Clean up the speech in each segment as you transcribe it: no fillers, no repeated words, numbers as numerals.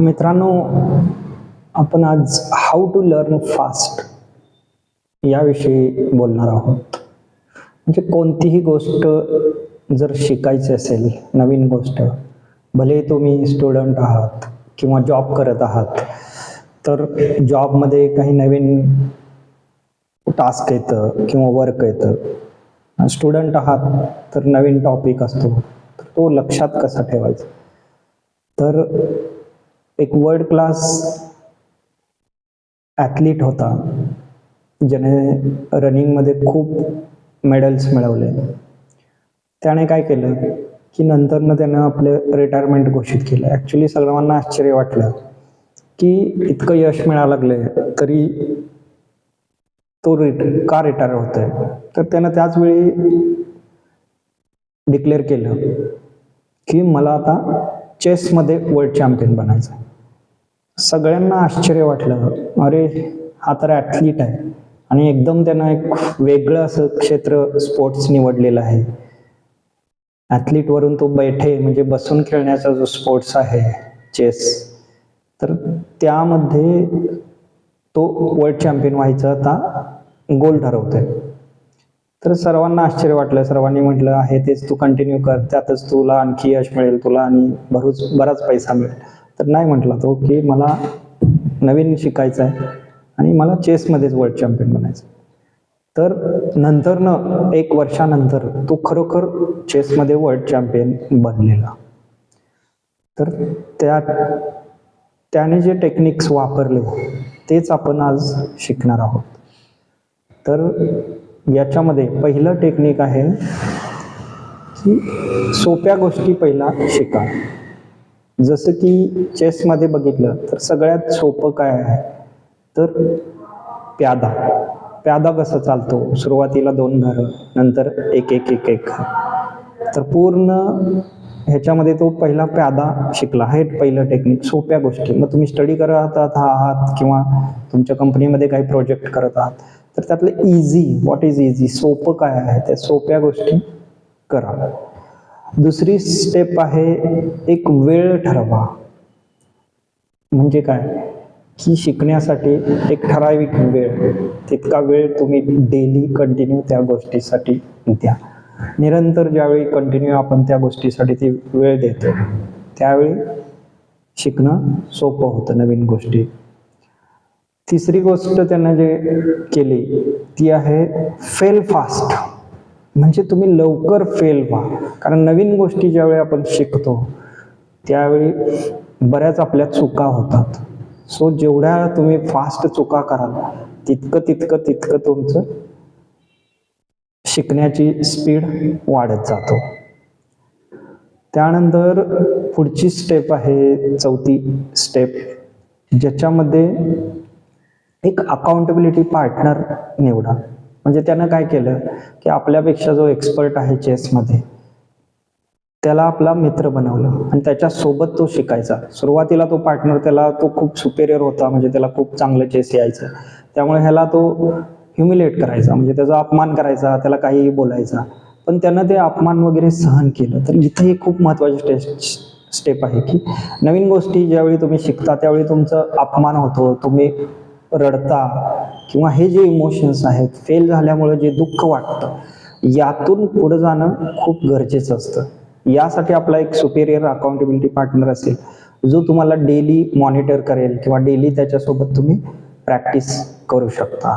मित्रांनो, आपण आज हाऊ टू लर्न फास्ट याविषयी बोलणार आहोत. म्हणजे कोणतीही गोष्ट जर शिकायची असेल, नवीन गोष्ट, भले तुम्ही स्टुडंट आहात किंवा जॉब करत आहात, तर जॉबमध्ये काही नवीन टास्क येतं किंवा वर्क येतं. स्टुडंट आहात तर नवीन टॉपिक असतो, तर तो लक्षात कसा ठेवायचा. तर एक वर्ल्ड क्लास ॲथलीट होता, ज्याने रनिंगमध्ये खूप मेडल्स मिळवले. त्याने काय केलं की नंतरनं त्यानं आपले रिटायरमेंट घोषित केलं. ॲक्च्युली सर्वांना आश्चर्य वाटलं की इतकं यश मिळायला लागले तरी तो का रिटायर होतोय. तर त्यानं त्याच वेळी डिक्लेअर केलं की मला आता चेसमध्ये वर्ल्ड चॅम्पियन बनायचं आहे. सगळ्यांना आश्चर्य वाटलं, अरे हा तर ॲथलीट आहे आणि एकदम त्यानं एक वेगळं असं क्षेत्र स्पोर्ट्स निवडलेलं आहे. ॲथलीटवरून तो बैठे म्हणजे बसून खेळण्याचा जो स्पोर्ट्स आहे चेस, तर त्यामध्ये तो वर्ल्ड चॅम्पियन व्हायचा आता गोल ठरवतोय. तर सर्वांना आश्चर्य वाटलं. सर्वांनी म्हटलं आहे तेच तू कंटिन्यू कर, त्यातच तुला आणखी यश मिळेल तुला आणि बराच पैसा मिळेल. तर नाही म्हटला तो की मला नवीन शिकायचं आहे आणि मला चेसमध्येच वर्ल्ड चॅम्पियन बनायचं. तर नंतरनं 1 वर्षानंतर तो खरोखर चेसमध्ये वर्ल्ड चॅम्पियन बनलेला. तर त्याने जे टेक्निक्स वापरले तेच आपण आज शिकणार आहोत. तर याच्यामध्ये पहिलं टेक्निक आहे की सोप्या गोष्टी पहिला शिका. जसं की चेसमध्ये बघितलं तर सगळ्यात सोपं काय आहे, तर प्यादा कसा चालतो. सुरुवातीला 2 घरं, नंतर एक एक एक एक. तर पूर्ण ह्याच्यामध्ये तो पहिला प्यादा शिकला. हे पहिलं टेक्निक, सोप्या गोष्टी. मग तुम्ही स्टडी करत आहात किंवा तुमच्या कंपनीमध्ये काही प्रोजेक्ट करत आहात, तर त्यातलं इझी, व्हॉट इज इझी, सोपं काय आहे, त्या सोप्या गोष्टी करा. दुसरी स्टेप आहे, एक वेळ ठरवा. म्हणजे काय की शिकण्यासाठी एक ठराविक वेळ, तितका वेळ तुम्ही डेली कंटिन्यू त्या गोष्टीसाठी द्या. निरंतर ज्यावेळी कंटिन्यू आपण त्या गोष्टीसाठी ती वेळ देतो त्यावेळी शिकणं सोपं होतं नवीन गोष्टी. तिसरी गोष्ट त्यानं जे केली ती आहे फेल फास्ट. म्हणजे तुम्ही लवकर फेल व्हा. कारण नवीन गोष्टी ज्यावेळी आपण शिकतो त्यावेळी बऱ्याच आपल्या चुका होतात. सो जेवढ्या तुम्ही फास्ट चुका कराल तितकं तुमचं शिकण्याची स्पीड वाढत जातो. त्यानंतर पुढची स्टेप आहे, चौथी स्टेप, ज्याच्यामध्ये एक अकाउंटेबिलिटी पार्टनर निवडा. म्हणजे त्यानं काय केलं की आपल्यापेक्षा जो एक्सपर्ट आहे चेसमध्ये त्याला आपला मित्र बनवलं आणि त्याच्यासोबत तो शिकायचा. सुरुवातीला तो पार्टनर तो खूप सुपेरियर होता, म्हणजे त्याला खूप चांगलं चेस यायचं. त्यामुळे ह्याला तो ह्युमिलेट करायचा, म्हणजे त्याचा अपमान करायचा, त्याला काहीही बोलायचा. पण त्यानं ते अपमान वगैरे सहन केलं. तर इथं ही खूप महत्त्वाची स्टेप आहे की नवीन गोष्टी ज्यावेळी तुम्ही शिकता त्यावेळी तुमचं अपमान होतो, तुम्ही रडता किंवा हे जे इमोशन्स आहेत, फेल झाल्यामुळे जे दुःख वाटतं, यातून पुढे जाणं खूप गरजेचं असतं. यासाठी आपला एक सुपेरियर अकाउंटेबिलिटी पार्टनर असेल जो तुम्हाला डेली मॉनिटर करेल किंवा डेली त्याच्यासोबत तुम्ही प्रॅक्टिस करू शकता.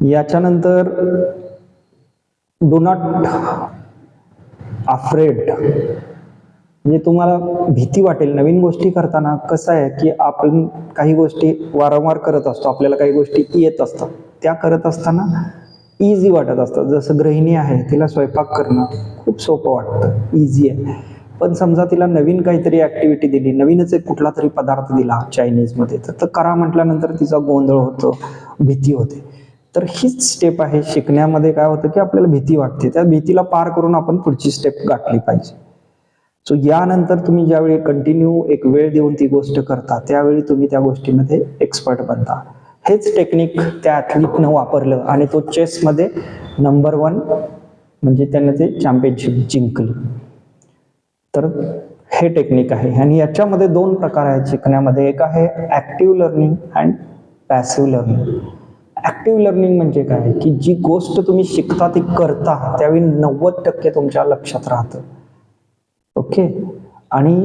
याच्यानंतर डू नॉट अफ्रेड. म्हणजे तुम्हाला भीती वाटेल नवीन गोष्टी करताना. कसं आहे की आपण काही गोष्टी वारंवार करत असतो, आपल्याला काही गोष्टी येत असतात, त्या करत असताना इझी वाटत असतात. जसं गृहिणी आहे, तिला स्वयंपाक करणं खूप सोपं वाटतं, इझी आहे. पण समजा तिला नवीन काहीतरी ॲक्टिव्हिटी दिली, नवीनच एक कुठला तरी पदार्थ दिला चायनीजमध्ये, तर करा म्हटल्यानंतर तिचा गोंधळ होतो, भीती होते. तर हीच स्टेप आहे शिकण्यामध्ये. काय होतं की आपल्याला भीती वाटते, त्या भीतीला पार करून आपण पुढची स्टेप गाठली पाहिजे. सो यानंतर तुम्ही ज्यावेळी कंटिन्यू एक वेळ देऊन ती गोष्ट करता त्यावेळी तुम्ही त्या गोष्टीमध्ये एक्सपर्ट बनता. हेच टेक्निक त्या ॲथलीटनं वापरलं आणि तो चेसमध्ये नंबर 1 म्हणजे त्याने ते चॅम्पियनशिप जिंकली. तर हे टेक्निक आहे. आणि याच्यामध्ये दोन प्रकार आहेत शिकण्यामध्ये. एक आहे active learning and passive learning. Active learning म्हणजे काय, की जी गोष्ट तुम्ही शिकता ती करता त्यावेळी 90% तुमच्या लक्षात राहतं. ओके. आणि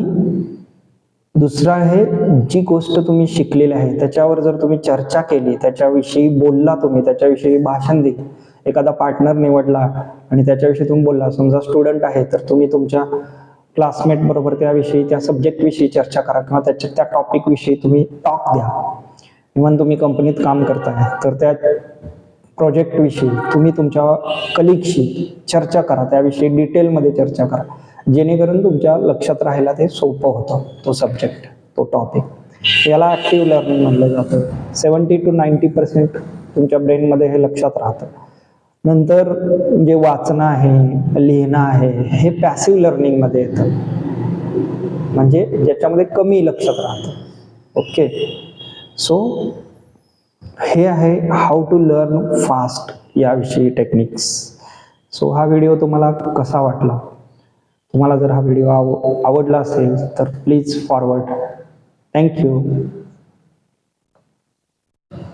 दुसरं आहे जी गोष्ट तुम्ही शिकलेली आहे त्याच्यावर जर तुम्ही चर्चा केली, त्याच्याविषयी बोलला, तुम्ही त्याच्याविषयी भाषण दिलं, एखादा पार्टनर निवडला आणि त्याच्याविषयी तुम्ही बोलला. समजा स्टुडंट आहे तर तुम्ही तुमच्या क्लासमेट बरोबर त्याविषयी, त्या सब्जेक्टविषयी चर्चा करा किंवा त्या टॉपिकविषयी तुम्ही टॉक द्या. इव्हन तुम्ही कंपनीत काम करताय तर त्या प्रोजेक्टविषयी तुम्ही तुमच्या कलिगशी चर्चा करा, त्याविषयी डिटेलमध्ये चर्चा करा, जेणेकरून तुमच्या लक्षात राहायला ते सोपं होतं, तो सब्जेक्ट, तो टॉपिक. याला ॲक्टिव्ह लर्निंग म्हटलं जातं. 70 to 90% तुमच्या ब्रेनमध्ये हे लक्षात राहतं. नंतर जे वाचणं आहे, लिहिणं आहे, हे पॅसिव्ह लर्निंगमध्ये येतं, म्हणजे ज्याच्यामध्ये कमी लक्षात राहतं. ओके. सो हे आहे हाऊ टू लर्न फास्ट याविषयी टेक्निक्स. सो हा व्हिडिओ तुम्हाला कसा वाटला? तुम्हाला जर हा व्हिडिओ आवडला असेल तर प्लीज फॉरवर्ड. थँक्यू.